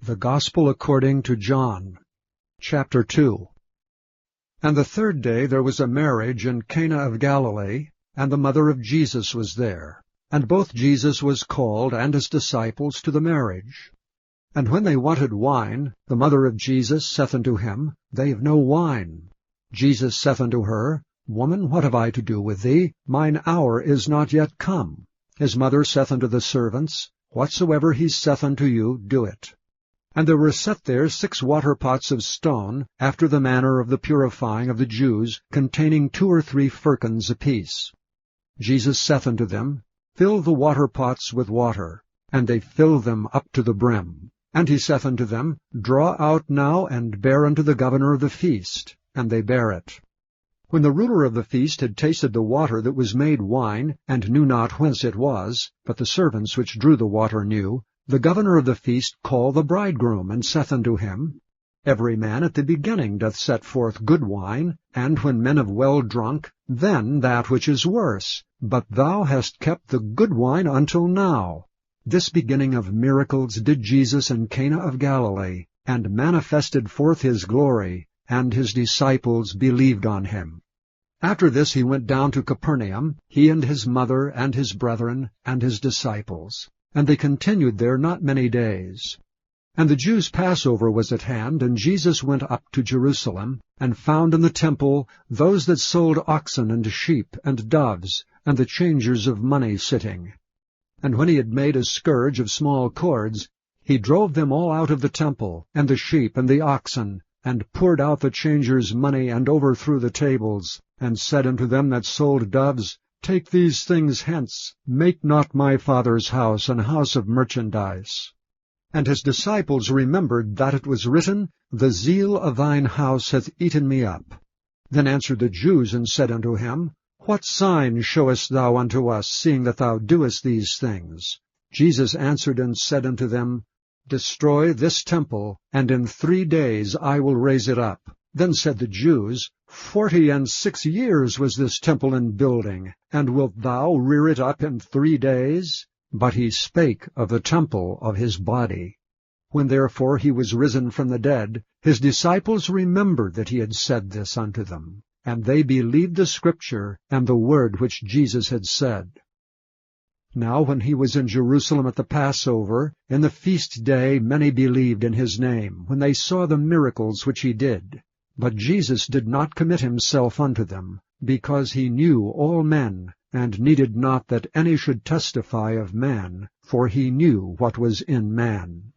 The Gospel according to John, chapter 2. And the third day there was a marriage in Cana of Galilee, and the mother of Jesus was there. And both Jesus was called and his disciples to the marriage. And when they wanted wine, the mother of Jesus saith unto him, They have no wine. Jesus saith unto her, Woman, what have I to do with thee? Mine hour is not yet come. His mother saith unto the servants, Whatsoever he saith unto you, do it. And there were set there 6 water pots of stone, after the manner of the purifying of the Jews, containing 2 or 3 firkins apiece. Jesus saith unto them, Fill the water pots with water. And they filled them up to the brim. And he saith unto them, Draw out now, and bear unto the governor of the feast. And they bare it. When the ruler of the feast had tasted the water that was made wine, and knew not whence it was, but the servants which drew the water knew, the governor of the feast called the bridegroom, and saith unto him, Every man at the beginning doth set forth good wine, and when men have well drunk, then that which is worse. But thou hast kept the good wine until now. This beginning of miracles did Jesus in Cana of Galilee, and manifested forth his glory, and his disciples believed on him. After this he went down to Capernaum, he and his mother, and his brethren, and his disciples. And they continued there not many days. And the Jews' Passover was at hand, and Jesus went up to Jerusalem, and found in the temple those that sold oxen and sheep and doves, and the changers of money sitting. And when he had made a scourge of small cords, he drove them all out of the temple, and the sheep and the oxen, and poured out the changers' money, and overthrew the tables, and said unto them that sold doves, Take these things hence, make not my Father's house an house of merchandise. And his disciples remembered that it was written, The zeal of thine house hath eaten me up. Then answered the Jews, and said unto him, What sign showest thou unto us, seeing that thou doest these things? Jesus answered and said unto them, Destroy this temple, and in 3 days I will raise it up. Then said the Jews, 46 years was this temple in building, and wilt thou rear it up in 3 days? But he spake of the temple of his body. When therefore he was risen from the dead, his disciples remembered that he had said this unto them. And they believed the Scripture, and the word which Jesus had said. Now when he was in Jerusalem at the Passover, in the feast day many believed in his name, when they saw the miracles which he did. But Jesus did not commit himself unto them, because he knew all men, and needed not that any should testify of man, for he knew what was in man.